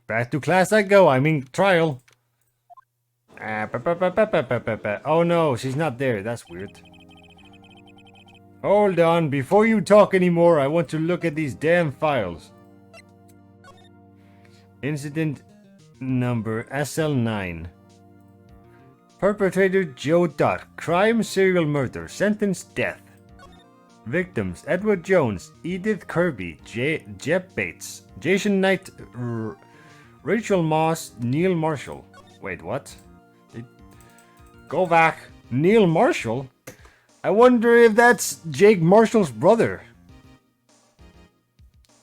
Back to class I go. I mean, trial. Oh no, she's not there. That's weird. Hold on. Before you talk anymore, I want to look at these damn files. Incident number SL9. Perpetrator Joe Dot. Crime, serial murder. Sentence death. Victims Edward Jones, Edith Kirby, Jeb Bates, Jason Knight, Rachel Moss, Neil Marshall. Wait, what? Go back. Neil Marshall? I wonder if that's Jake Marshall's brother.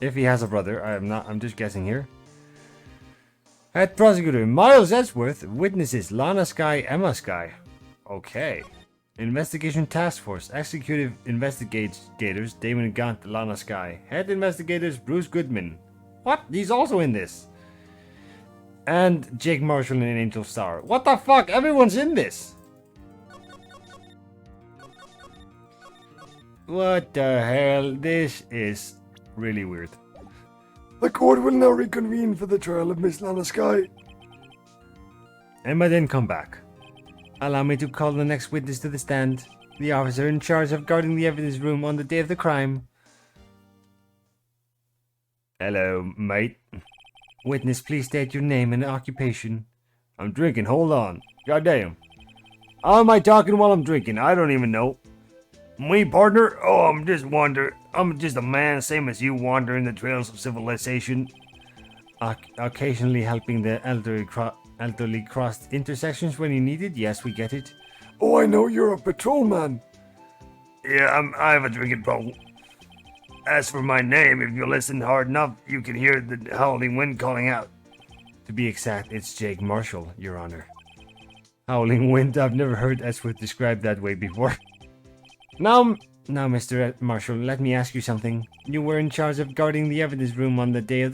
If he has a brother, I'm just guessing here. Head prosecutor Miles Edgeworth, witnesses Lana Sky, Emma Sky. Okay. Investigation Task Force, Executive Investigators Damon Gaunt, Lana Sky. Head Investigators Bruce Goodman. What? He's also in this. And Jake Marshall and Angel Star. What the fuck? Everyone's in this. What the hell? This is really weird. The court will now reconvene for the trial of Miss Lana Sky. Emma didn't come back. Allow me to call the next witness to the stand. The officer in charge of guarding the evidence room on the day of the crime. Hello, mate. Witness, please state your name and occupation. I'm drinking, hold on. Goddamn. How am I talking while I'm drinking? I don't even know. Me, partner? Oh, I'm just a man, same as you, wandering the trails of civilization. Occasionally helping the elderly cross intersections when you need it. Yes, we get it. Oh, I know, you're a patrolman. Yeah, I have a drinking problem. As for my name, if you listen hard enough, you can hear the howling wind calling out. To be exact, it's Jake Marshall, Your Honor. Howling wind, I've never heard Edgeworth described that way before. Now, Mr. Marshall, let me ask you something. You were in charge of guarding the evidence room on the day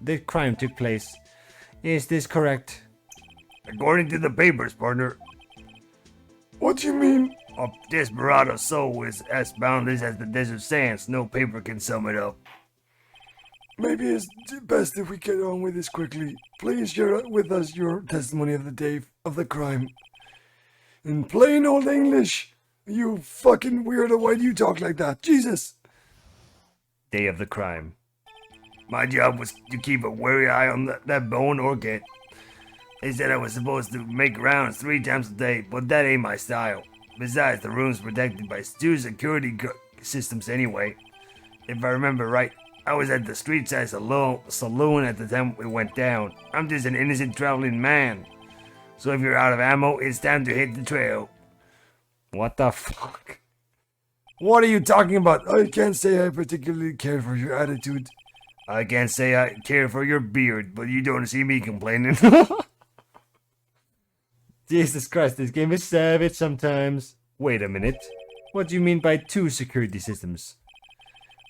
the crime took place. Is this correct? According to the papers, partner. What do you mean? A desperado soul is as boundless as the desert sands. No paper can sum it up. Maybe it's best if we get on with this quickly. Please share with us your testimony of the day of the crime. In plain old English. You fucking weirdo, why do you talk like that? Jesus! Day of the crime. My job was to keep a wary eye on that bone orchid. They said I was supposed to make rounds 3 times a day, but that ain't my style. Besides, the room's protected by two security systems anyway. If I remember right, I was at the street side saloon at the time it went down. I'm just an innocent traveling man. So if you're out of ammo, it's time to hit the trail. What the fuck? What are you talking about? I can't say I particularly care for your attitude. I can't say I care for your beard, but you don't see me complaining. Jesus Christ, this game is savage sometimes. Wait a minute. What do you mean by 2 security systems?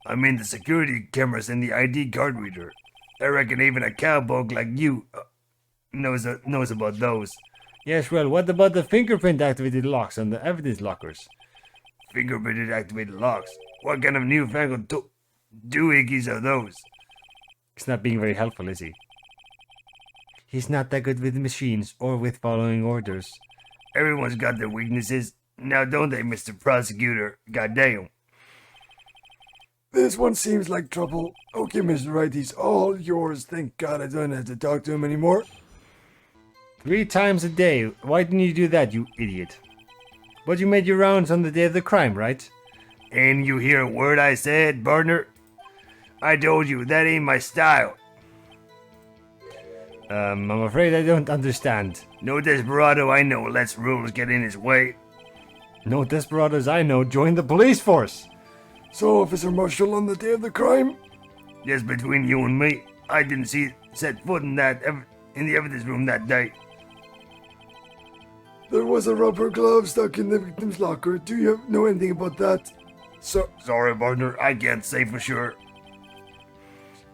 I mean the security cameras and the ID card reader. I reckon even a cowbug like you knows about those. Yes, well, what about the fingerprint-activated locks on the evidence lockers? Fingerprint-activated locks? What kind of newfangled doohickeys are those? He's not being very helpful, is he? He's not that good with machines or with following orders. Everyone's got their weaknesses. Now don't they, Mr. Prosecutor? Goddamn. This one seems like trouble. Okay, Mr. Wright, he's all yours. Thank God I don't have to talk to him anymore. 3 times a day. Why didn't you do that, you idiot? But you made your rounds on the day of the crime, right? And you hear a word I said, partner? I told you, that ain't my style. I'm afraid I don't understand. No desperado I know lets rules get in his way. No desperados I know join the police force. So, Officer Marshall, on the day of the crime? Just between you and me, I didn't set foot in the evidence room that day. There was a rubber glove stuck in the victim's locker. Do you know anything about that? Sorry, partner, I can't say for sure.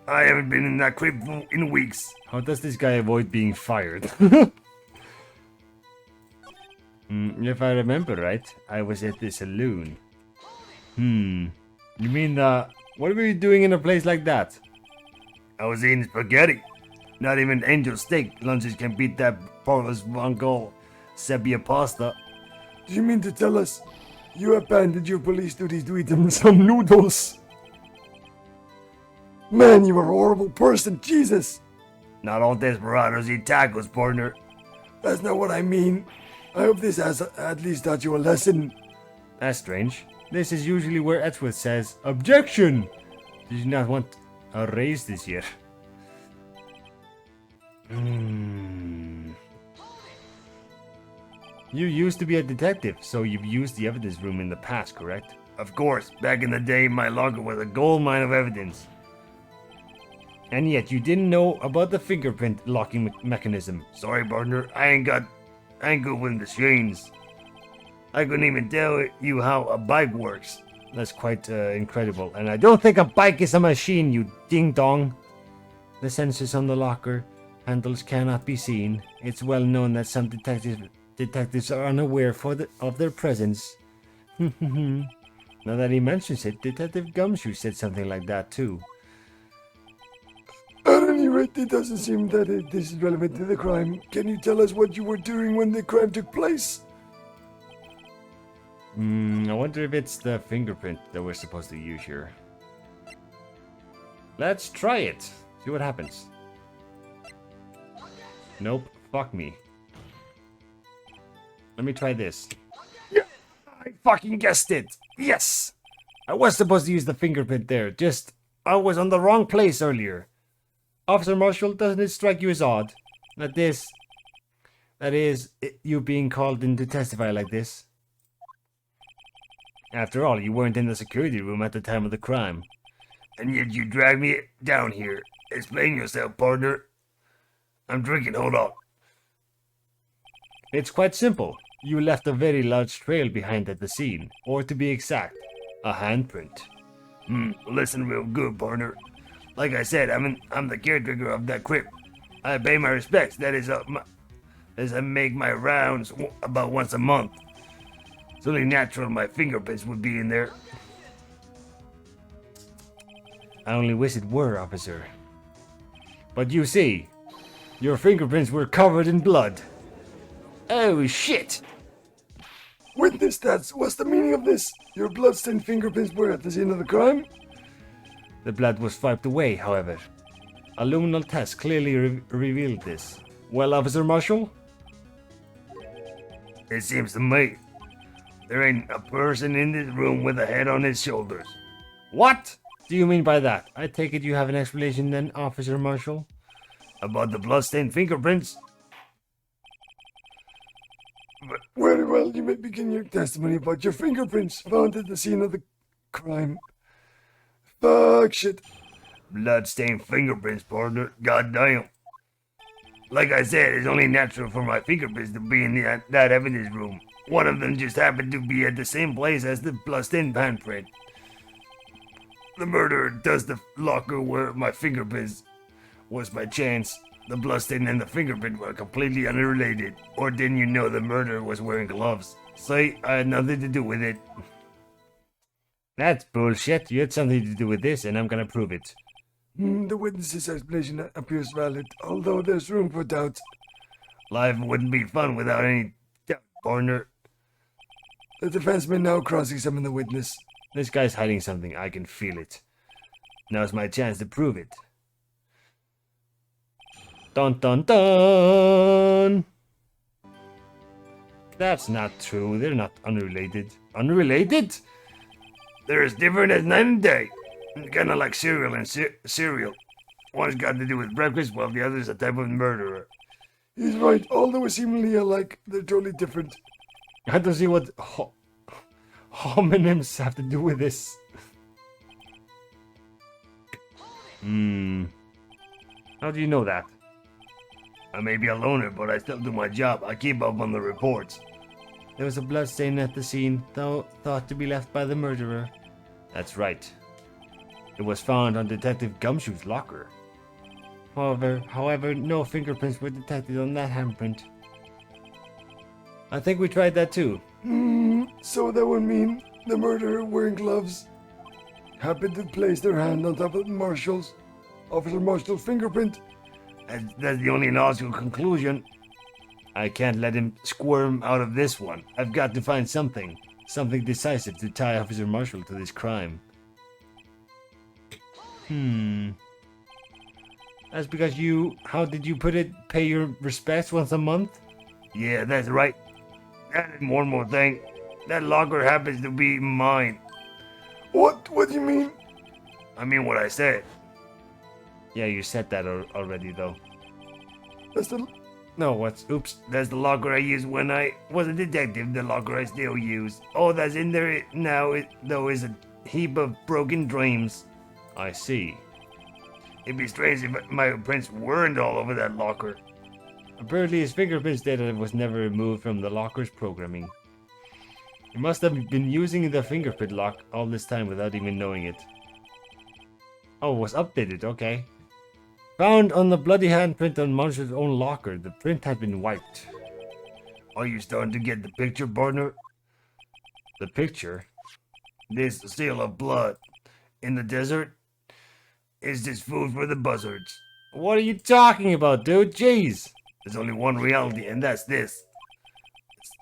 I haven't been in that crib in weeks. How does this guy avoid being fired? If I remember right, I was at the saloon. You mean what were you doing in a place like that? I was eating spaghetti. Not even angel steak lunches can beat that porous Mongol sepia pasta. Do you mean to tell us you abandoned your police duties to eat them some noodles? Man, you are a horrible person, Jesus! Not all desperados eat tacos, partner. That's not what I mean. I hope this has at least taught you a lesson. That's strange. This is usually where Edgeworth says, "Objection! Did you not want a raise this year?" You used to be a detective, so you've used the evidence room in the past, correct? Of course, back in the day, my locker was a gold mine of evidence. And yet you didn't know about the fingerprint locking mechanism. Sorry, partner, I ain't good with machines. I couldn't even tell you how a bike works. That's quite incredible. And I don't think a bike is a machine, you ding-dong. The sensors on the locker handles cannot be seen. It's well known that some detectives are unaware of their presence. Now that he mentions it, Detective Gumshoe said something like that too. At any rate, it doesn't seem that this is relevant to the crime. Can you tell us what you were doing when the crime took place? I wonder if it's the fingerprint that we're supposed to use here. Let's try it. See what happens. Nope. Fuck me. Let me try this. Yeah, I fucking guessed it. Yes. I was supposed to use the fingerprint there. Just, I was on the wrong place earlier. Officer Marshall, doesn't it strike you as odd that you being called in to testify like this? After all, you weren't in the security room at the time of the crime. And yet you dragged me down here. Explain yourself, partner. I'm drinking, hold on. It's quite simple. You left a very large trail behind at the scene, or to be exact, a handprint. Listen real good, partner. Like I said, I'm the caretaker of that crypt. I pay my respects. That is, as I make my rounds about once a month. It's only natural my fingerprints would be in there. I only wish it were, officer. But you see, your fingerprints were covered in blood. Oh, shit! Witness stats, what's the meaning of this? Your bloodstained fingerprints were at the scene of the crime? The blood was wiped away, however. A luminal test clearly revealed this. Well, Officer Marshall? It seems to me there ain't a person in this room with a head on his shoulders. What do you mean by that? I take it you have an explanation then, Officer Marshall? About the bloodstained fingerprints? Very well, you may begin your testimony about your fingerprints found at the scene of the crime. Fuck shit. Bloodstained fingerprints, partner. Goddamn. Like I said, it's only natural for my fingerprints to be in that evidence room. One of them just happened to be at the same place as the bloodstained handprint. The murderer does the locker where my fingerprints was by chance. The bloodstain and the fingerprint were completely unrelated. Or didn't you know the murderer was wearing gloves? Say, I had nothing to do with it. That's bullshit. You had something to do with this, and I'm gonna prove it. The witness's explanation appears valid, although there's room for doubt. Life wouldn't be fun without any doubt, partner. The defense may now cross-examine the witness. This guy's hiding something. I can feel it. Now's my chance to prove it. Dun dun dun! That's not true. They're not unrelated. Unrelated? They're as different as night and day. Kinda like cereal and cereal. One's got to do with breakfast, while the other's a type of murderer. He's right, although seemingly alike, they're totally different. I don't see what homonyms have to do with this. How do you know that? I may be a loner, but I still do my job. I keep up on the reports. There was a bloodstain at the scene, though thought to be left by the murderer. That's right. It was found on Detective Gumshoe's locker. However, no fingerprints were detected on that handprint. I think we tried that too. So that would mean the murderer wearing gloves happened to place their hand on top of Marshall's. Officer Marshall's fingerprint. That's the only logical conclusion. I can't let him squirm out of this one. I've got to find something decisive to tie Officer Marshall to this crime. That's because how did you put it, pay your respects once a month? Yeah, that's right. And one more thing. That locker happens to be mine. What? What do you mean? I mean what I said. Yeah, you said that already, though. That's the... No, what's... Oops. That's the locker I used when I was a detective, the locker I still use. All that's in there now, though, is a heap of broken dreams. I see. It'd be strange if my prints weren't all over that locker. Apparently his fingerprints data was never removed from the locker's programming. He must have been using the fingerprint lock all this time without even knowing it. Oh, it was updated, okay. Found on the bloody handprint on Marshall's own locker. The print had been wiped. Are you starting to get the picture, partner? The picture? This seal of blood in the desert is just food for the buzzards. What are you talking about, dude? Jeez! There's only one reality, and that's this.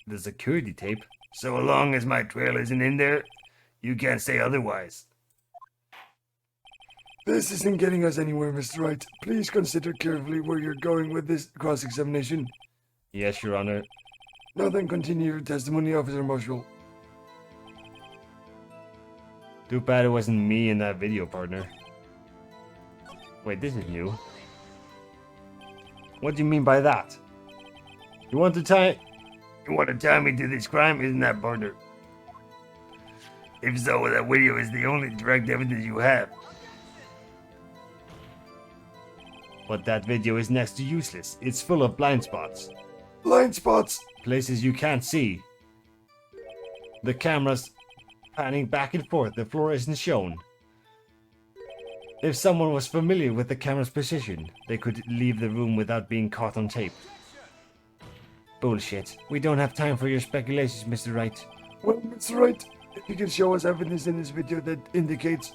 The security tape. So long as my trail isn't in there, you can't say otherwise. This isn't getting us anywhere, Mr. Wright. Please consider carefully where you're going with this cross-examination. Yes, Your Honor. Now then, continue your testimony, Officer Marshall. Too bad it wasn't me in that video, partner. Wait, this is new. What do you mean by that? You want to tie... You want to tie me to this crime, isn't that, partner? If so, that video is the only direct evidence you have. But that video is next to useless. It's full of blind spots. Blind spots? Places you can't see. The camera's panning back and forth. The floor isn't shown. If someone was familiar with the camera's position, they could leave the room without being caught on tape. Bullshit. We don't have time for your speculations, Mr. Wright. Well, Mr. Wright, if you can show us evidence in this video that indicates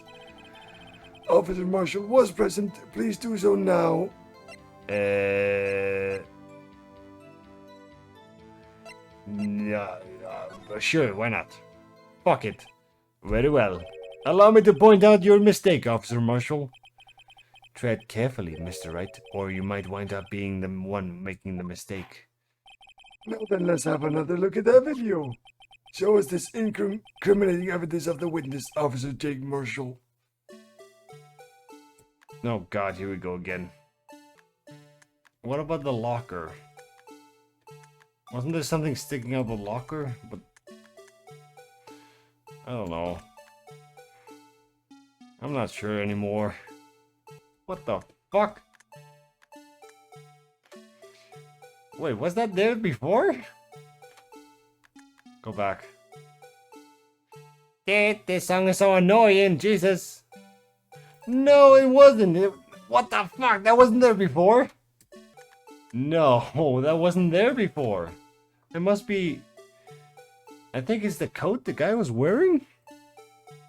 Officer Marshall was present, please do so now. Sure, why not? Fuck it. Very well. Allow me to point out your mistake, Officer Marshall. Tread carefully, Mr. Wright, or you might wind up being the one making the mistake. Now then, let's have another look at that video. Show us this incriminating evidence of the witness, Officer Jake Marshall. Oh god, here we go again. What about the locker? Wasn't there something sticking out the locker? But I don't know. I'm not sure anymore. What the fuck? Wait, was that there before? Go back. This song is so annoying, Jesus. No, it wasn't. What the fuck? That wasn't there before? No, that wasn't there before. It must be... I think it's the coat the guy was wearing?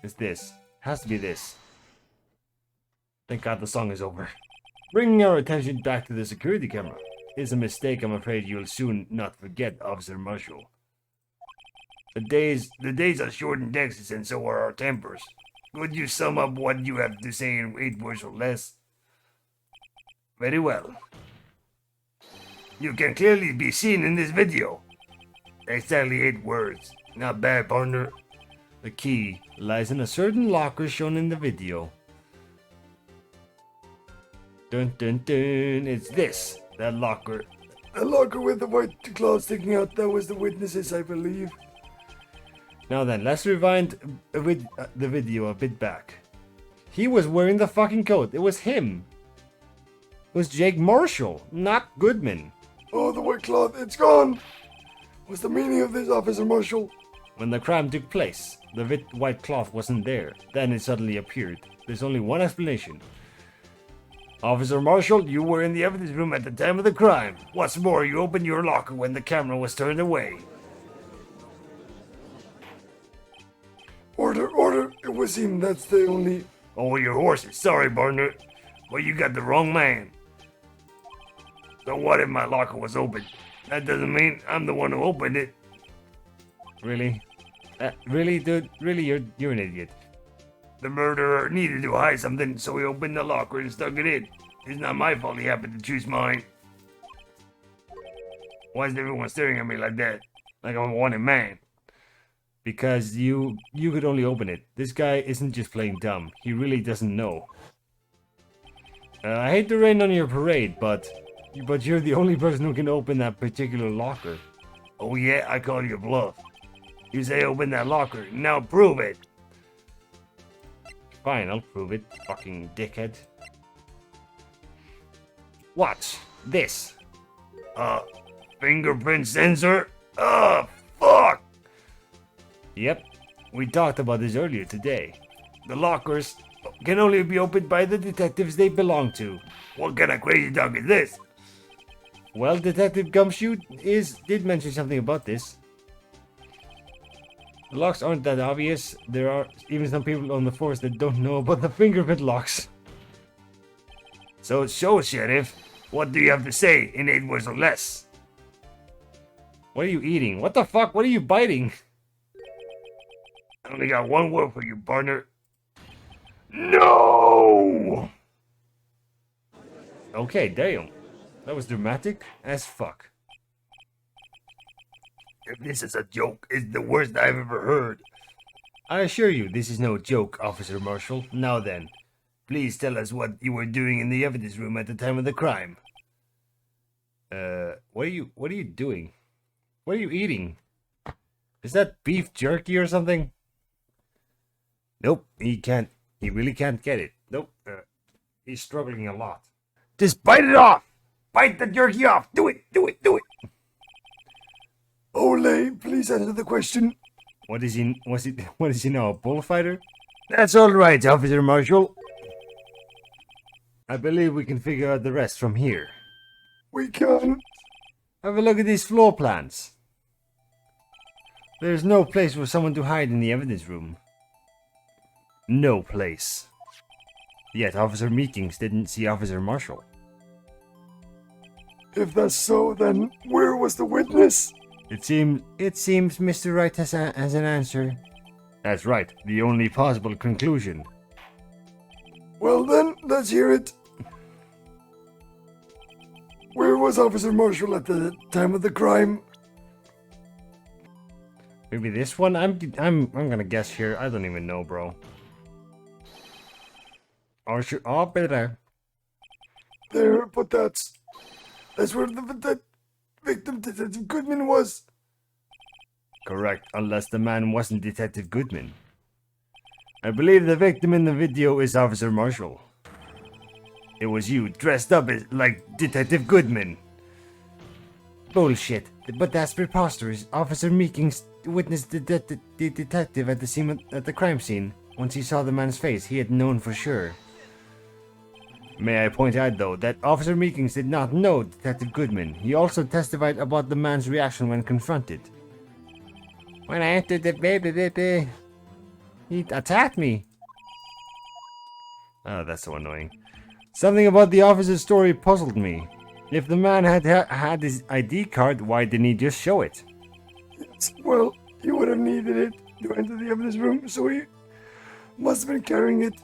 It's this. Has to be this. Thank God the song is over. Bringing our attention back to the security camera is a mistake I'm afraid you'll soon not forget, Officer Marshall. The days are short in Texas, and so are our tempers. Would you sum up what you have to say in 8 words or less? Very well. You can clearly be seen in this video. Exactly 8 words. Not bad, partner. The key lies in a certain locker shown in the video. Dun dun dun, it's this, that locker. A locker with the white cloth sticking out, that was the witnesses, I believe. Now then, let's rewind the video a bit back. He was wearing the fucking coat. It was him. It was Jake Marshall, not Goodman. Oh, the white cloth, it's gone! What's the meaning of this, Officer Marshall? When the crime took place, the white cloth wasn't there. Then it suddenly appeared. There's only one explanation. Officer Marshall, you were in the evidence room at the time of the crime. What's more, you opened your locker when the camera was turned away. Order, order! It would seem that's the only... Oh, your horses. Sorry, partner. but you got the wrong man. So what if my locker was open? That doesn't mean I'm the one who opened it. Really? Really, dude? Really, you're an idiot. The murderer needed to hide something, so he opened the locker and stuck it in. It's not my fault he happened to choose mine. Why is everyone staring at me like that? Like I'm a wanted man. Because you could only open it. This guy isn't just playing dumb. He really doesn't know. I hate to rain on your parade, but you're the only person who can open that particular locker. Oh yeah, I call you bluff. You say open that locker, now prove it. Fine, I'll prove it, fucking dickhead. Watch this. Fingerprint sensor? Oh, fuck! Yep, we talked about this earlier today. The lockers can only be opened by the detectives they belong to. What kind of crazy talk is this? Well, Detective Gumshoe did mention something about this. The locks aren't that obvious. There are even some people on the force that don't know about the fingerprint locks. So, Sheriff, what do you have to say in 8 words or less? What are you eating? What the fuck? What are you biting? I only got one word for you, partner. No! Okay, damn. That was dramatic as fuck. If this is a joke, it's the worst I've ever heard. I assure you, this is no joke, Officer Marshall. Now then, Please tell us what you were doing in the evidence room at the time of the crime. what are you doing? What are you eating? Is that beef jerky or something? Nope, he really can't get it. Nope, he's struggling a lot. Just bite it off! Bite the jerky off! Do it! Ole, please answer the question. What is he now, a bullfighter? That's all right, Officer Marshall. I believe we can figure out the rest from here. We can. Have a look at these floor plans. There's no place for someone to hide in the evidence room. No place. Yet Officer Meekings didn't see Officer Marshall. If that's so, then where was the witness? It seems Mr. Wright has an answer. That's right, the only possible conclusion. Well then, let's hear it. Where was Officer Marshall at the time of the crime? Maybe this one? I'm gonna guess here. I don't even know, bro. Oh, better. There, but that's where the victim, Detective Goodman, was. Correct, unless the man wasn't Detective Goodman. I believe the victim in the video is Officer Marshall. It was you, dressed up as like Detective Goodman. Bullshit, but that's preposterous. Officer Meekings witnessed the detective at the crime scene. Once he saw the man's face, he had known for sure. May I point out, though, that Officer Meekings did not know Detective Goodman. He also testified about the man's reaction when confronted. When I entered the baby, he attacked me. Oh, that's so annoying. Something about the officer's story puzzled me. If the man had his ID card, why didn't he just show it? Yes, well, he would have needed it to enter the evidence room, so he must have been carrying it.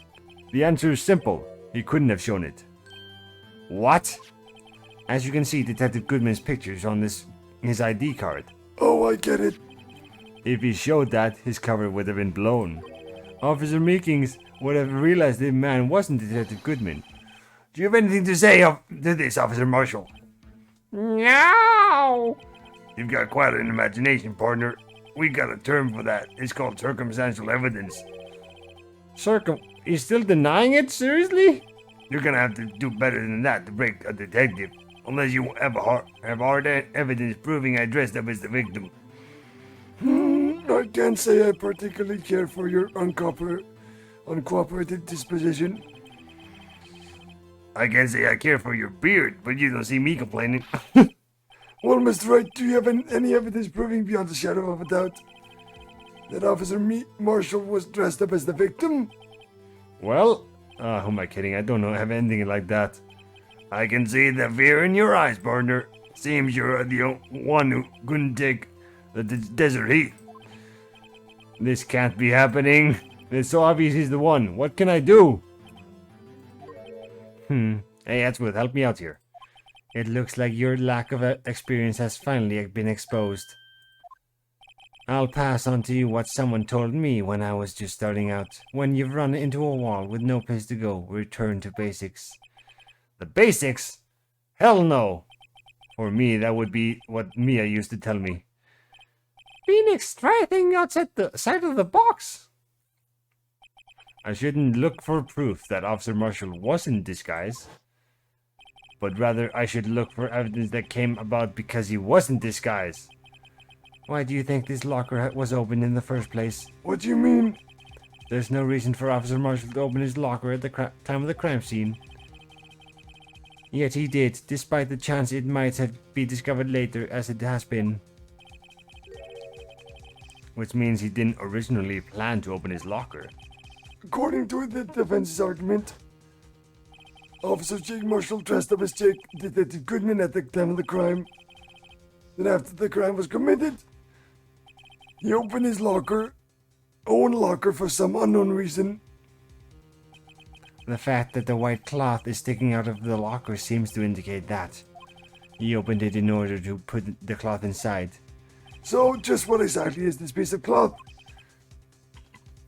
The answer is simple. He couldn't have shown it. What? As you can see, Detective Goodman's picture's on his ID card. Oh, I get it. If he showed that, his cover would have been blown. Officer Meekings would have realized the man wasn't Detective Goodman. Do you have anything to say to this, Officer Marshall? No! You've got quite an imagination, partner. We got a term for that. It's called circumstantial evidence. He's still denying it? Seriously? You're gonna have to do better than that to break a detective. Unless you have hard evidence proving I dressed up as the victim. I can't say I particularly care for your uncooperative disposition. I can say I care for your beard, but you don't see me complaining. Well, Mr. Wright, do you have any evidence proving beyond a shadow of a doubt that Officer Marshall was dressed up as the victim? Well, Who am I kidding? I don't know. Have anything like that. I can see the fear in your eyes, partner. Seems you're the one who couldn't take the desert heat. This can't be happening. It's so obvious he's the one. What can I do? Hey, Edgeworth, help me out here. It looks like your lack of experience has finally been exposed. I'll pass on to you what someone told me when I was just starting out. When you've run into a wall with no place to go, return to basics. The basics? Hell no! For me, that would be what Mia used to tell me. Phoenix, try a thing outside the side of the box. I shouldn't look for proof that Officer Marshall was in disguise, but rather I should look for evidence that came about because he was in disguise. Why do you think this locker was opened in the first place? What do you mean? There's no reason for Officer Marshall to open his locker at the time of the crime scene. Yet he did, despite the chance it might have been discovered later as it has been. Which means he didn't originally plan to open his locker. According to the defense's argument, Officer Jake Marshall dressed up as Jake Detective Goodman at the time of the crime. Then after the crime was committed, he opened his own locker for some unknown reason. The fact that the white cloth is sticking out of the locker seems to indicate that. He opened it in order to put the cloth inside. So, just what exactly is this piece of cloth?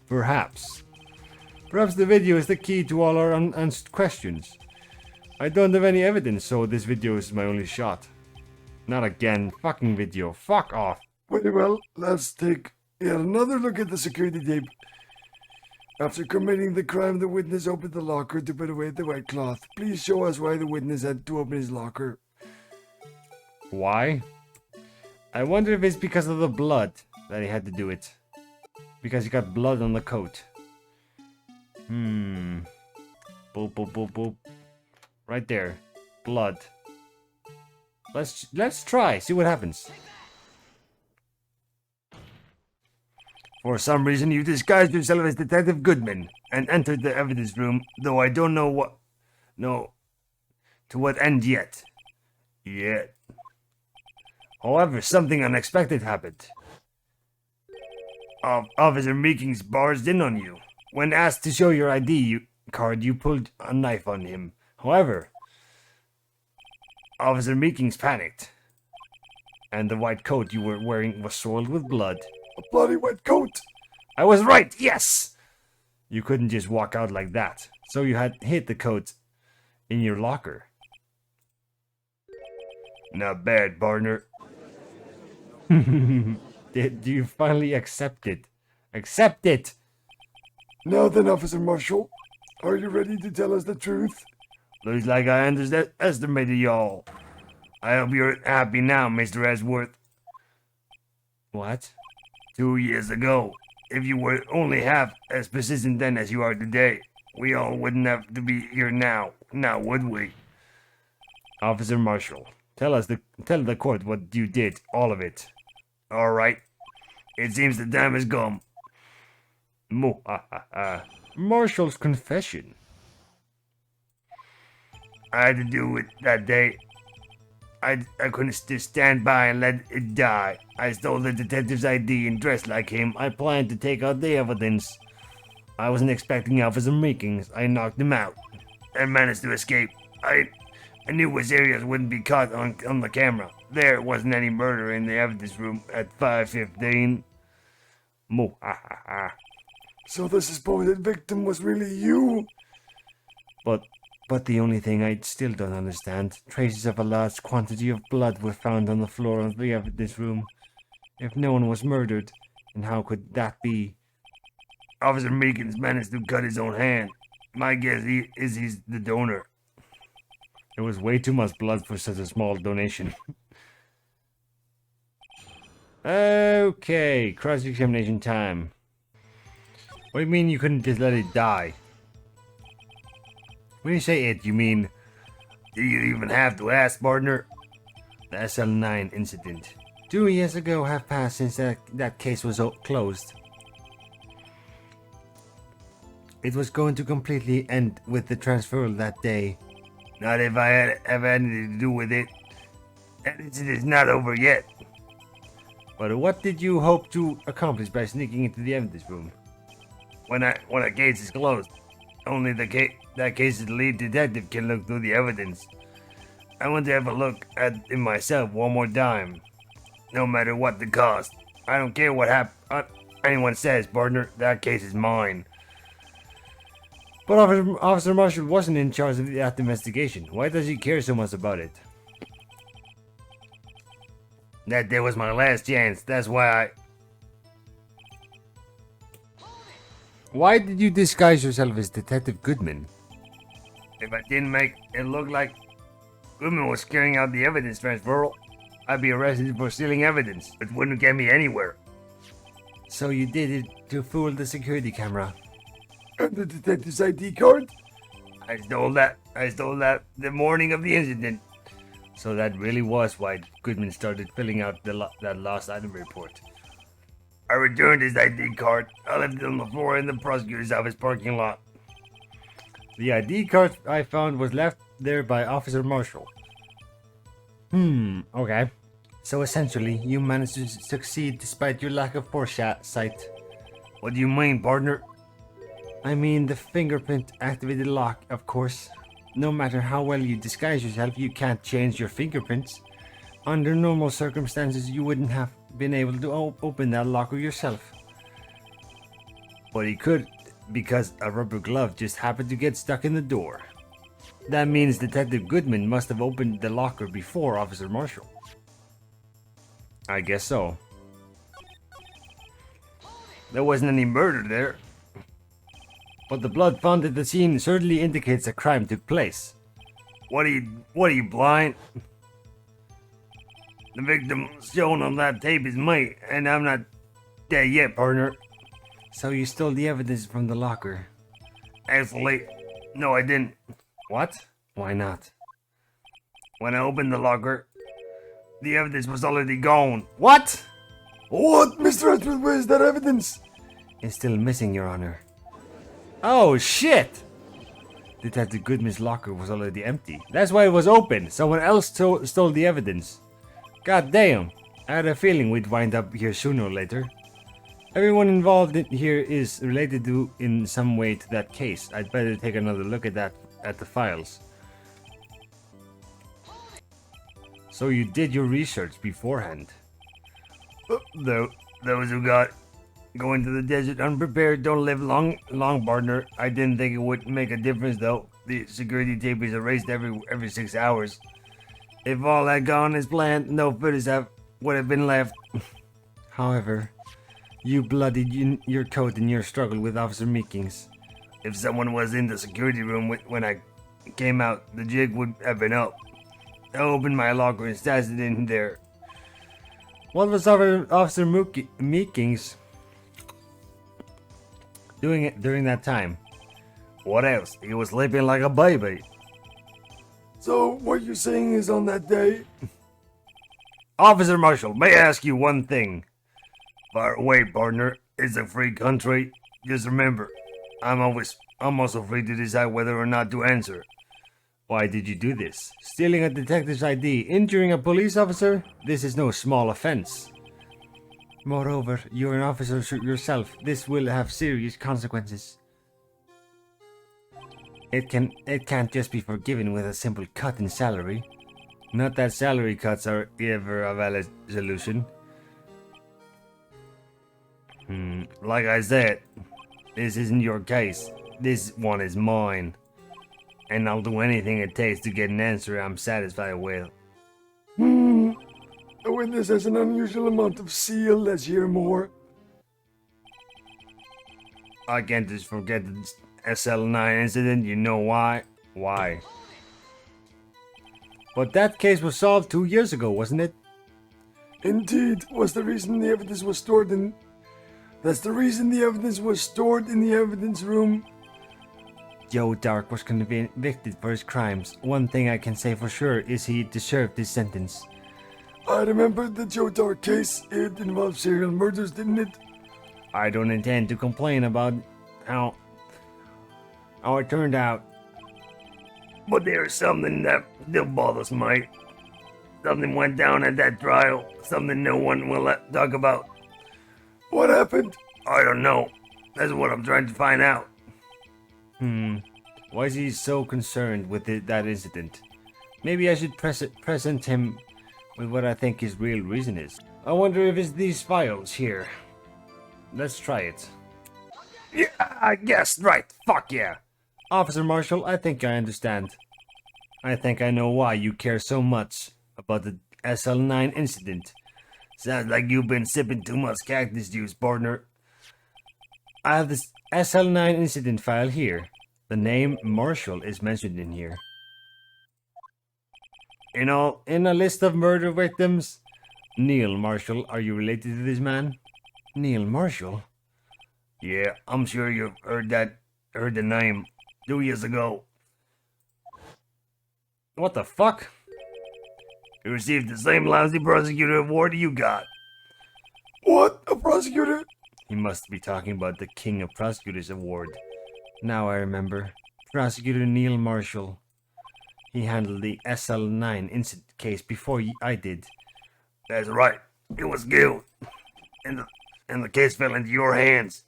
Perhaps. Perhaps the video is the key to all our unanswered questions. I don't have any evidence, so this video is my only shot. Not again. Fucking video. Fuck off. Very well, let's take yet another look at the security tape. After committing the crime, the witness opened the locker to put away the white cloth. Please show us why the witness had to open his locker. Why? I wonder if it's because of the blood that he had to do it. Because he got blood on the coat. Boop, boop, boop, boop. Right there. Blood. Let's try. See what happens. For some reason, you disguised yourself as Detective Goodman and entered the evidence room, though I don't know to what end yet. However, something unexpected happened. Officer Meekings barged in on you. When asked to show your ID card, you pulled a knife on him. However, Officer Meekings panicked, and the white coat you were wearing was soiled with blood. A bloody white coat! I was right, yes! You couldn't just walk out like that, so you had hid the coat in your locker. Not bad, partner. Do you finally accept it? Accept it! Now then, Officer Marshall, are you ready to tell us the truth? Looks like I underestimated y'all. I hope you're happy now, Mr. Edgeworth. What? 2 years ago, if you were only half as persistent then as you are today, we all wouldn't have to be here now would we? Officer Marshall, tell the court what you did, all of it. All right. It seems the time has come. Marshall's confession. I had to do it that day. I couldn't just stand by and let it die. I stole the detective's ID and dressed like him. I planned to take out the evidence. I wasn't expecting Officer Meekings. I knocked him out and managed to escape. I knew which areas wouldn't be caught on the camera. There wasn't any murder in the evidence room at 5:15. So the supposed victim was really you? But the only thing I still don't understand, traces of a large quantity of blood were found on the floor of the evidence room. If no one was murdered, then how could that be? Officer Meekins managed to cut his own hand. My guess is he's the donor. It was way too much blood for such a small donation. Okay, cross-examination time. What do you mean you couldn't just let it die? When you say it, you mean... Do you even have to ask, partner? The SL9 incident. 2 years ago have passed since that case was closed. it was going to completely end with the transferal that day. Not if I have anything to do with it. And it's not over yet. But what did you hope to accomplish by sneaking into the evidence room? When a case is closed, only that case's lead detective can look through the evidence. I want to have a look at it myself one more time, no matter what the cost. I don't care what anyone says, partner. That case is mine. But Officer Marshall wasn't in charge of that investigation. Why does he care so much about it? That day was my last chance. That's why Why did you disguise yourself as Detective Goodman? if I didn't make it look like Goodman was carrying out the evidence transferal, I'd be arrested for stealing evidence, which wouldn't get me anywhere. So you did it to fool the security camera. And the detective's ID card? I stole that the morning of the incident. So that really was why Goodman started filling out that lost item report. I returned his ID card. I left it on the floor in the prosecutor's office parking lot. The ID card I found was left there by Officer Marshall. Okay. So essentially, you managed to succeed despite your lack of foresight. What do you mean, partner? I mean the fingerprint activated lock, of course. No matter how well you disguise yourself, you can't change your fingerprints. Under normal circumstances, you wouldn't have been able to open that locker yourself. But he could, because a rubber glove just happened to get stuck in the door. That means Detective Goodman must have opened the locker before Officer Marshall. I guess so. There wasn't any murder there. But the blood found at the scene certainly indicates a crime took place. What are you blind? The victim shown on that tape is me, and I'm not dead yet, partner. So you stole the evidence from the locker? Actually, no, I didn't. What? Why not? When I opened the locker, the evidence was already gone. What? What, Mr. Edward, where's that evidence? It's still missing, Your Honor. Oh, shit! Detective Goodman's locker was already empty. That's why it was open. Someone else stole the evidence. God damn. I had a feeling we'd wind up here sooner or later. Everyone involved here is related in some way to that case. I'd better take another look at the files. So you did your research beforehand? Those who go into the desert unprepared don't live long, partner. I didn't think it would make a difference, though. The security tape is erased every 6 hours. If all had gone as planned, no footage would have been left. However, you bloodied your coat in your struggle with Officer Meekings. If someone was in the security room when I came out, the jig would have been up. I opened my locker and stashed it in there. What was Officer Meekings doing it during that time? What else? He was sleeping like a baby. So, what you're saying is on that day? Officer Marshall, may I ask you one thing? Fire away, partner. It's a free country. Just remember, I'm also free to decide whether or not to answer. Why did you do this? Stealing a detective's ID, injuring a police officer? This is no small offense. Moreover, you're an officer yourself. This will have serious consequences. It can't just be forgiven with a simple cut in salary. Not that salary cuts are ever a valid solution. Like I said, this isn't your case. This one is mine. And I'll do anything it takes to get an answer I'm satisfied with. A witness has an unusual amount of seal. Let's hear more. I can't just forget the SL9 incident. You know why? Why? But that case was solved 2 years ago, wasn't it? Indeed, was the reason the evidence was stored in... That's the reason the evidence was stored in the evidence room. Joe Dark was convicted for his crimes. One thing I can say for sure is he deserved his sentence. I remember the Joe Dark case. It involved serial murders, didn't it? I don't intend to complain about how how it turned out. But there's something that still bothers me. Something went down at that trial. Something no one will talk about. What happened? I don't know. That's what I'm trying to find out. Why is he so concerned with that incident? Maybe I should present him with what I think his real reason is. I wonder if it's these files here. Let's try it. Yeah, I guess, right. Fuck yeah. Officer Marshall, I think I understand. I think I know why you care so much about the SL9 incident. Sounds like you've been sipping too much cactus juice, partner. I have this SL9 incident file here. The name Marshall is mentioned in here. In a list of murder victims, Neil Marshall. Are you related to this man? Neil Marshall? Yeah, I'm sure you've heard the name 2 years ago. What the fuck? He received the same lousy prosecutor award you got. What? A prosecutor? He must be talking about the King of Prosecutors Award. Now I remember. Prosecutor Neil Marshall. He handled the SL9 incident case before I did. That's right. It was guilt. And the case fell into your hands.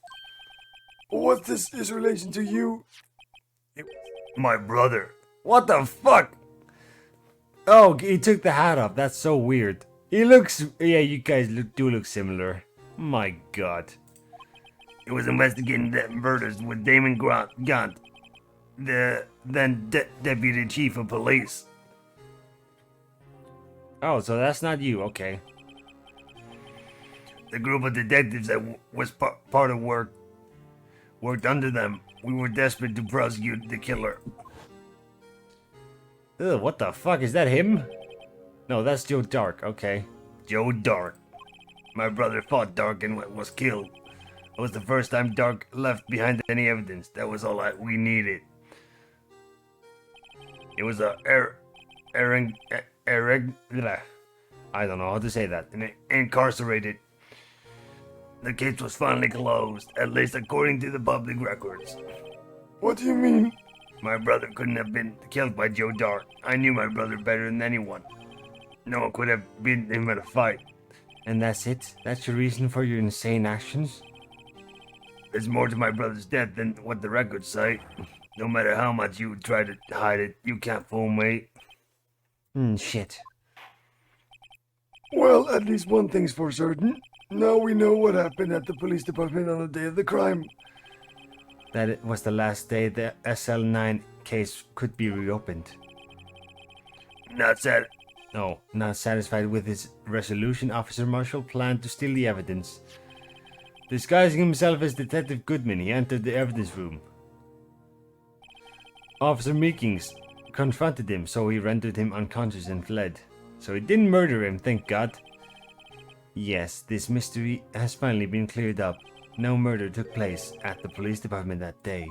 What's this his relation to you? My brother. What the fuck? Oh, he took the hat off. That's so weird. He looks... Yeah, you guys do look similar. My god. He was investigating the murders with Damon Gaunt, the then deputy chief of police. Oh, so that's not you. Okay. The group of detectives that was part of worked under them. We were desperate to prosecute the killer. Ugh, what the fuck? Is that him? No, that's Joe Dark. Okay. Joe Dark. My brother fought Dark and was killed. It was the first time Dark left behind any evidence. That was all we needed. It was I don't know how to say that. Incarcerated. The case was finally closed, at least according to the public records. What do you mean? My brother couldn't have been killed by Joe Dark. I knew my brother better than anyone. No one could have beaten him at a fight. And that's it? That's your reason for your insane actions? There's more to my brother's death than what the records say. No matter how much you try to hide it, you can't fool me. Shit. Well, at least one thing's for certain. Now we know what happened at the police department on the day of the crime. That it was the last day the SL9 case could be reopened. Not said. No, not satisfied with his resolution, Officer Marshall planned to steal the evidence. Disguising himself as Detective Goodman, he entered the evidence room. Officer Meekings confronted him, so he rendered him unconscious and fled. So he didn't murder him, thank God. Yes, this mystery has finally been cleared up. No murder took place at the police department that day.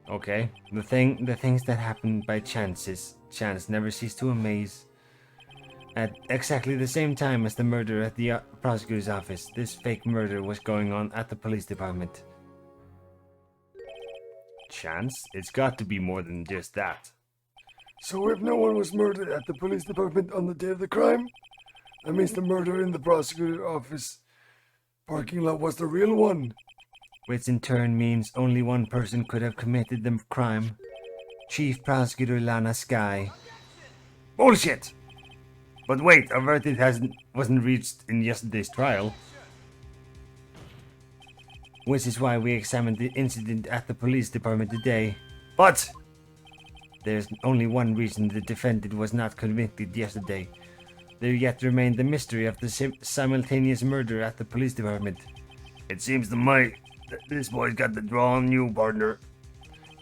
Okay, the things that happen by chance never cease to amaze. At exactly the same time as the murder at the prosecutor's office, this fake murder was going on at the police department. Chance? It's got to be more than just that. So if no one was murdered at the police department on the day of the crime, that means the murder in the prosecutor's office parking lot was the real one. Which in turn means only one person could have committed the crime. Chief Prosecutor Lana Sky. Bullshit! But wait, a verdict wasn't reached in yesterday's trial. Which is why we examined the incident at the police department today. But there's only one reason the defendant was not convicted yesterday. There yet remained the mystery of the simultaneous murder at the police department. It seems to me that this boy's got the draw on you, partner.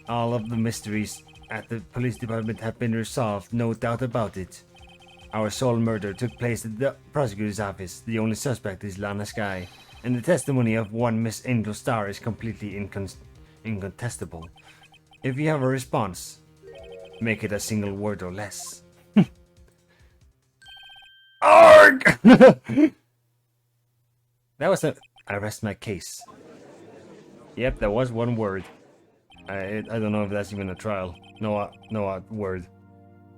All of the mysteries at the police department have been resolved, no doubt about it. Our sole murder took place at the prosecutor's office. The only suspect is Lana Sky, and the testimony of one Miss Angel Star is completely incontestable. If you have a response, make it a single word or less. Arg! That was I rest my case. Yep, that was one word. I don't know if that's even a trial. No, word.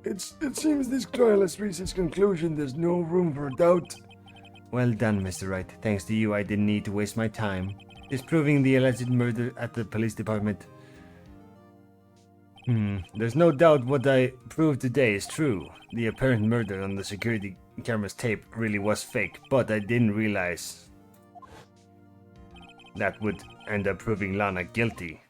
It seems this trial has reached its conclusion. There's no room for doubt. Well done, Mr. Wright. Thanks to you, I didn't need to waste my time disproving the alleged murder at the police department. There's no doubt what I proved today is true. The apparent murder on the security camera's tape really was fake, but I didn't realize that would end up proving Lana guilty.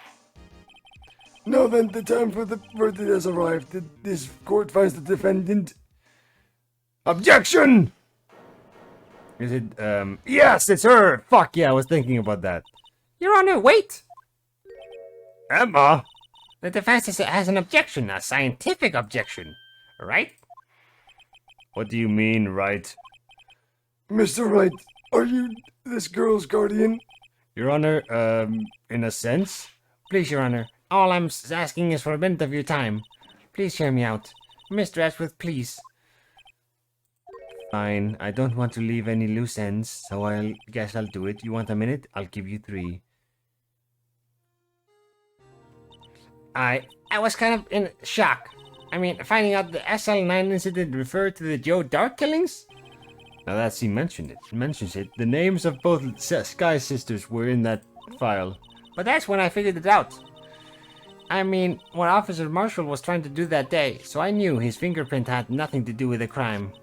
Now then, the time for the verdict has arrived. This court finds the defendant. Objection! Is it, yes, it's her! Fuck yeah, I was thinking about that. Your Honor, wait! Emma! The defense has an objection, a scientific objection, right? What do you mean, right? Mr. Wright, are you this girl's guardian? Your Honor, in a sense? Please, Your Honor, all I'm asking is for a minute of your time. Please hear me out. Mr. Ashworth, please. Fine, I don't want to leave any loose ends, so I guess I'll do it. You want a minute? I'll give you 3. I was kind of in shock. I mean, finding out the SL9 incident referred to the Joe Dark killings? Now that he mentions it. The names of both Sky sisters were in that file. But that's when I figured it out. I mean, what Officer Marshall was trying to do that day, so I knew his fingerprint had nothing to do with the crime.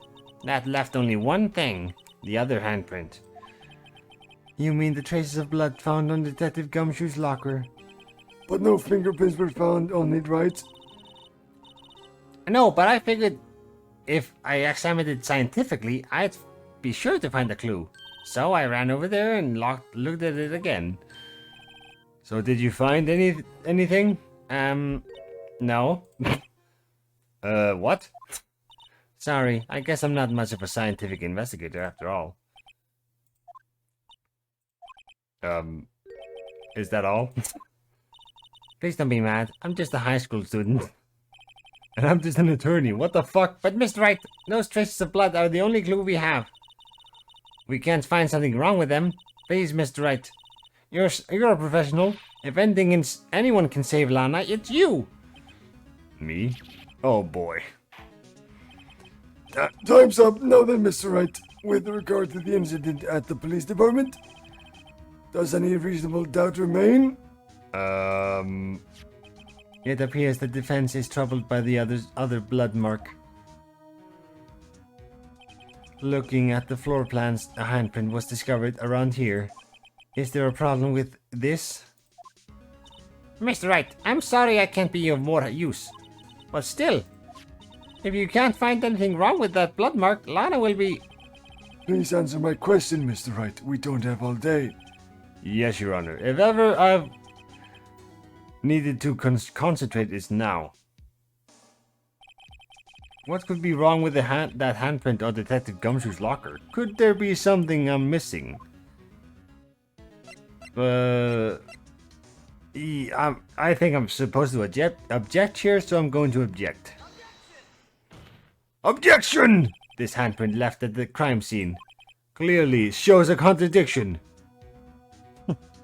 That left only one thing, the other handprint. You mean the traces of blood found on Detective Gumshoe's locker? But no fingerprints were found on it, right? No, but I figured if I examined it scientifically, I'd be sure to find a clue. So I ran over there and looked at it again. So did you find anything? No. What? Sorry, I guess I'm not much of a scientific investigator after all. Is that all? Please don't be mad. I'm just a high school student. And I'm just an attorney. What the fuck? But Mr. Wright, those traces of blood are the only clue we have. We can't find something wrong with them. Please, Mr. Wright. You're a professional. If anyone can save Lana, it's you. Me? Oh boy. Time's up. Now then, Mr. Wright. With regard to the incident at the police department, does any reasonable doubt remain? It appears the defense is troubled by the other blood mark. Looking at the floor plans, a handprint was discovered around here. Is there a problem with this? Mr. Wright, I'm sorry I can't be of more use. But still, if you can't find anything wrong with that blood mark, Lana will be... Please answer my question, Mr. Wright. We don't have all day. Yes, Your Honor. If ever I've needed to concentrate, it's now. What could be wrong with that handprint on Detective Gumshoe's locker? Could there be something I'm missing? I think I'm supposed to object here, so I'm going to object. Objection! This handprint left at the crime scene clearly shows a contradiction.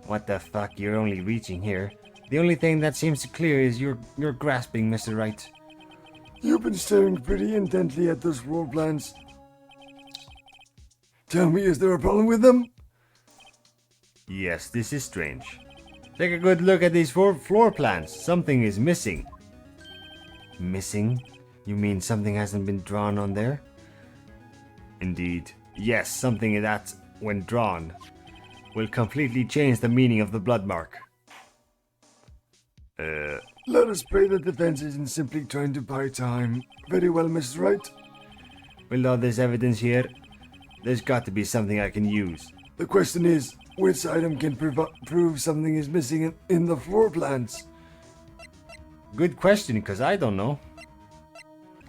What the fuck? You're only reaching here. The only thing that seems clear is you're grasping, Mr. Wright. You've been staring pretty intently at those floor plans. Tell me, is there a problem with them? Yes, this is strange. Take a good look at these floor plans. Something is missing. Missing? You mean something hasn't been drawn on there? Indeed. Yes, something that, when drawn, will completely change the meaning of the blood mark. Let us pray the defense isn't simply trying to buy time. Very well, Mr. Wright. With all this evidence here, there's got to be something I can use. The question is, which item can prove something is missing in the floor plans? Good question, because I don't know.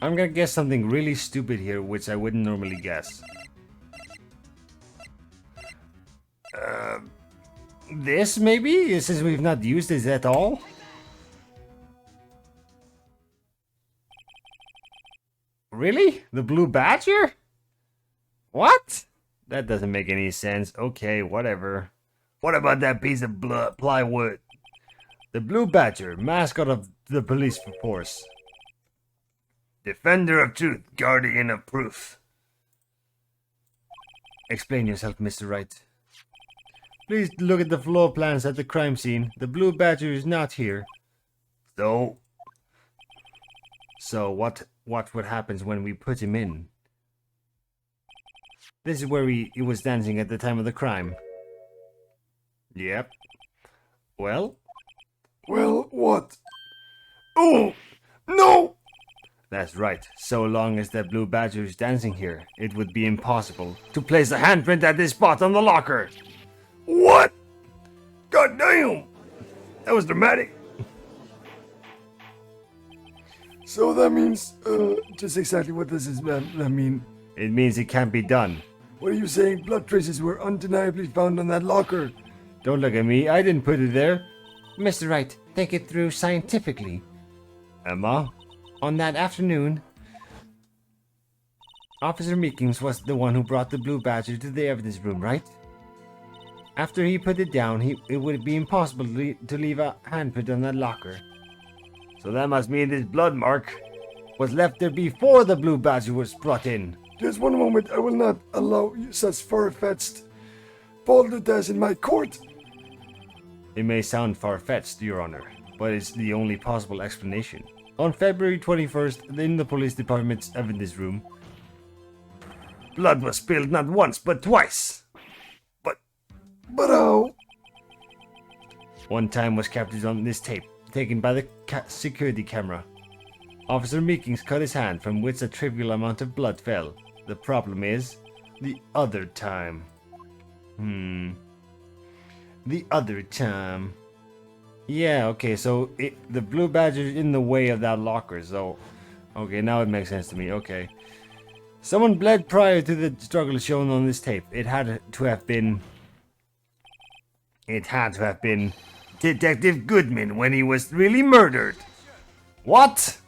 I'm gonna guess something really stupid here, which I wouldn't normally guess. This maybe? Since we've not used this at all? Really? The blue badger? What? That doesn't make any sense. Okay, whatever. What about that piece of plywood? The Blue Badger, mascot of the police force. Defender of truth, guardian of proof. Explain yourself, Mr. Wright. Please look at the floor plans at the crime scene. The Blue Badger is not here. So, So what happens when we put him in? This is where he was dancing at the time of the crime. Yep. Well, Well, what? Oh, no! that's right. So long as that Blue Badger is dancing here, it would be impossible to place a handprint at this spot on the locker. what? God damn! That was dramatic. So that means, just exactly what does that mean? It means it can't be done. What are you saying? Blood traces were undeniably found on that locker. Don't look at me. I didn't put it there. Mr. Wright, think it through scientifically. Emma? On that afternoon, Officer Meekins was the one who brought the Blue Badger to the evidence room, right? After he put it down, it would be impossible to leave a handprint on that locker. So that must mean this blood mark. Was left there before the Blue Badger was brought in. Just one moment, I will not allow you such far-fetched balderdash in my court. It may sound far-fetched, Your Honor, but it's the only possible explanation. On February 21st, in the police department's evidence room, Blood was spilled not once, but twice. But how? one time was captured on this tape, taken by the security camera. Officer Meekins cut his hand, from which a trivial amount of blood fell. The problem is, the other time. The other time. Yeah, okay, so the Blue Badger's in the way of that locker, so... Okay, now it makes sense to me, okay. Someone bled prior to the struggle shown on this tape. It had to have been Detective Goodman when he was really murdered. What?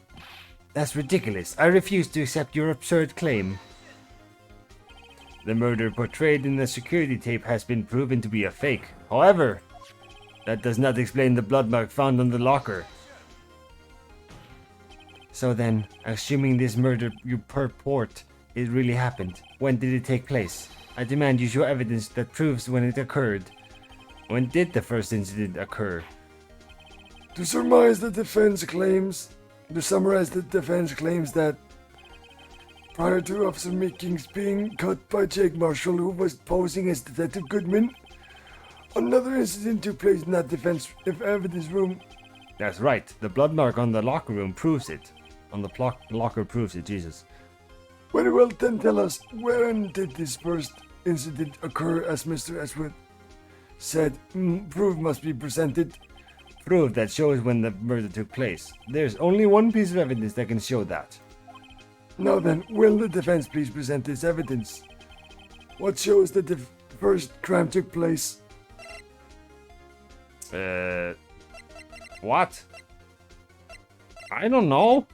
That's ridiculous. I refuse to accept your absurd claim. The murder portrayed in the security tape has been proven to be a fake. However, that does not explain the blood mark found on the locker. So then, assuming this murder you purport it really happened, when did it take place? I demand you show evidence that proves when it occurred. When did the first incident occur? To summarize the defense claims that prior to Officer Meekins being cut by Jake Marshall, who was posing as Detective Goodman, another incident took place in that defense evidence room. That's right. The blood mark on the locker room proves it. On the locker proves it, Jesus. Very well, then tell us, when did this first incident occur, as Mr. Ashwood said? Proof must be presented. Proof that shows when the murder took place. There's only one piece of evidence that can show that. Now then, will the defense please present this evidence? What shows that the first crime took place? What? I don't know.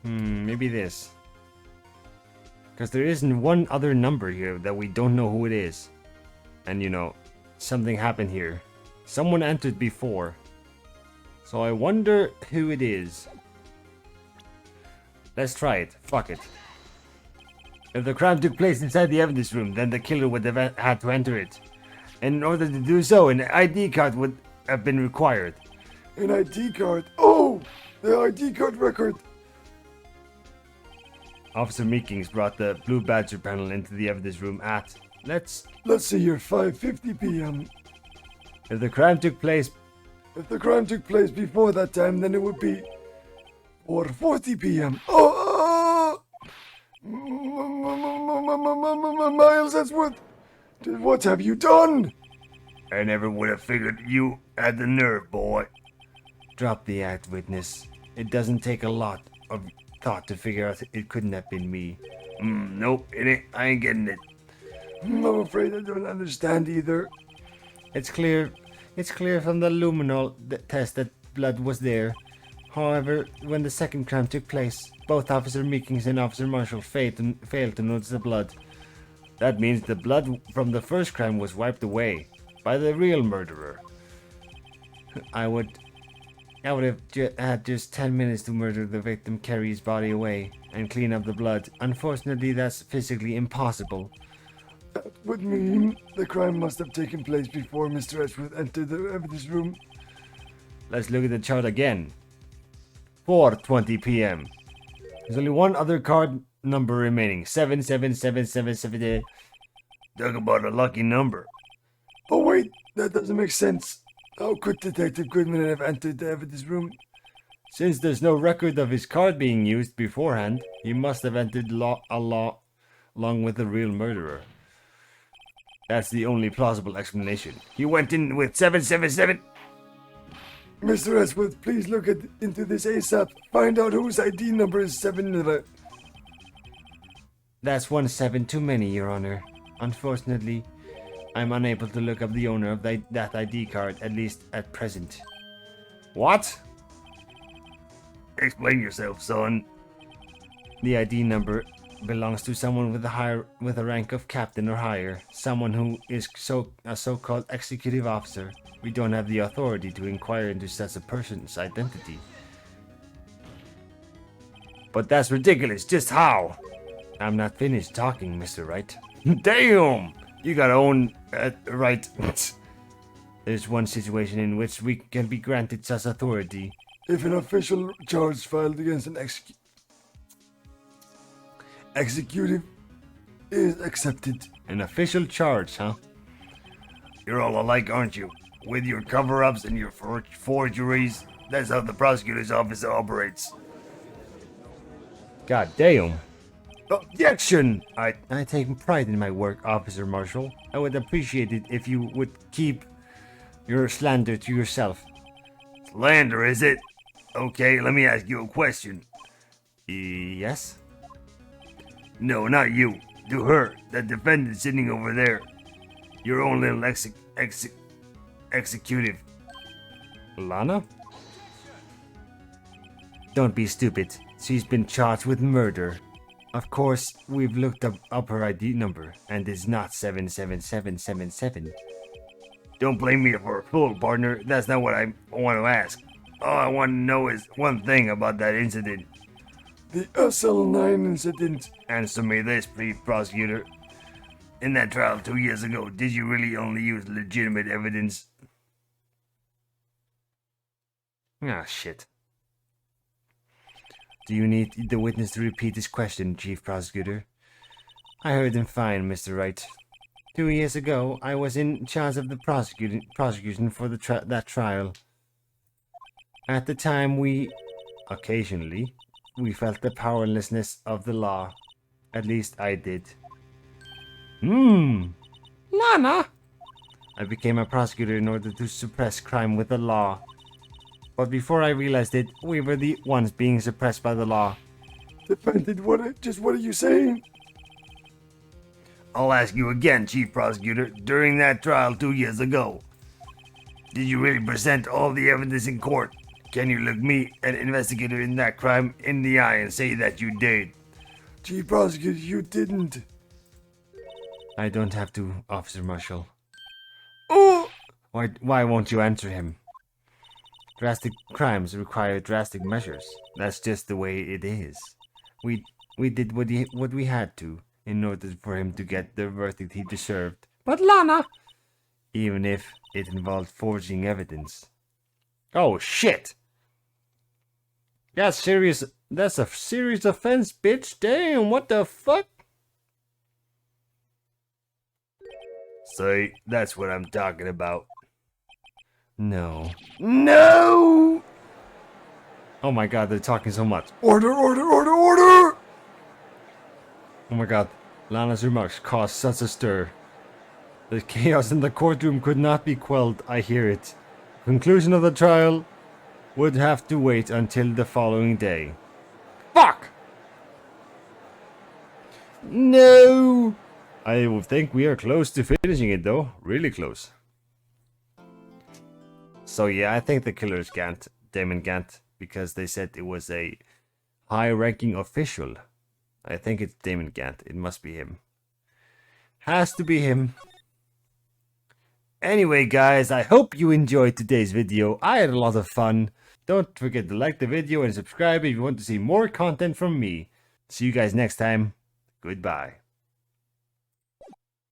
Maybe this. Because there isn't one other number here that we don't know who it is. And you know, something happened here. Someone entered before. So I wonder who it is. Let's try it. Fuck it. If the crime took place inside the evidence room, then the killer would have had to enter it. And in order to do so, an ID card would have been required. An ID card? Oh! The ID card record! Officer Meekins brought the Blue Badger panel into the evidence room at, let's see here, 5:50 p.m. If the crime took place before that time, then it would be 4:40 p.m. Oh! Miles, that's what have you done? I never would have figured you had the nerve, boy. Drop the act, witness. It doesn't take a lot of thought to figure out it couldn't have been me. Nope, it ain't. I ain't getting it. I'm afraid I don't understand either. It's clear from the luminol test that blood was there. However, when the second crime took place, both Officer Meekins and Officer Marshall failed to notice the blood. That means the blood from the first crime was wiped away by the real murderer. I would have had just 10 minutes to murder the victim, carry his body away, and clean up the blood. Unfortunately, that's physically impossible. That would mean the crime must have taken place before Mr. Edgeworth entered the evidence room. Let's look at the chart again. 4:20 p.m. There's only one other card number remaining. 77777. Talk about a lucky number. Oh wait, that doesn't make sense. How could Detective Goodman have entered the evidence room? Since there's no record of his card being used beforehand, he must have entered along with the real murderer. That's the only plausible explanation. He went in with 777. Mr. Edgeworth, please look into this ASAP. Find out whose ID number is 7. That's 17 too many, Your Honor. Unfortunately, I'm unable to look up the owner of that ID card, at least at present. What? Explain yourself, son. The ID number belongs to someone with a rank of captain or higher, someone who is a so-called executive officer. We don't have the authority to inquire into such a person's identity. But that's ridiculous. Just how? I'm not finished talking, Mr. Wright. Damn! You gotta own right. There's one situation in which we can be granted such authority. If an official charge filed against an executive is accepted. An official charge, huh? You're all alike, aren't you? With your cover-ups and your forgeries. That's how the prosecutor's office operates. God damn. Objection! I take pride in my work, Officer Marshall. I would appreciate it if you would keep your slander to yourself. Slander, is it? Okay, let me ask you a question. Yes? No, not you. To her, that defendant sitting over there. Your own little executive. Lana? Don't be stupid. She's been charged with murder. Of course, we've looked up her ID number, and it's not 77777. Don't blame me for a fool, partner. That's not what I want to ask. All I want to know is one thing about that incident. The SL9 incident. Answer me this, please, prosecutor. In that trial 2 years ago, did you really only use legitimate evidence? Ah, shit. Do you need the witness to repeat his question, Chief Prosecutor? I heard him fine, Mr. Wright. 2 years ago, I was in charge of the prosecution for that trial. At the time, occasionally, we felt the powerlessness of the law. At least I did. Lana! I became a prosecutor in order to suppress crime with the law. But before I realized it, we were the ones being suppressed by the law. Defendant, what are you saying? I'll ask you again, Chief Prosecutor. During that trial 2 years ago, did you really present all the evidence in court? Can you look me, an investigator in that crime, in the eye and say that you did? Chief Prosecutor, you didn't. I don't have to, Officer Marshall. Oh! Why won't you answer him? Drastic crimes require drastic measures. That's just the way it is. We did what we had to in order for him to get the verdict he deserved. But Lana! Even if it involved forging evidence. Oh shit! That's serious. That's a serious offense, bitch. Damn, what the fuck? See, that's what I'm talking about. No. No! Oh my god, they're talking so much. Order, order, order, order! Oh my god, Lana's remarks caused such a stir. The chaos in the courtroom could not be quelled, I hear it. Conclusion of the trial would have to wait until the following day. Fuck! No! I would think we are close to finishing it though. Really close. So yeah, I think the killer is Gant, Damon Gant, because they said it was a high-ranking official. I think it's Damon Gant. It must be him. Has to be him. Anyway, guys, I hope you enjoyed today's video. I had a lot of fun. Don't forget to like the video and subscribe if you want to see more content from me. See you guys next time. Goodbye.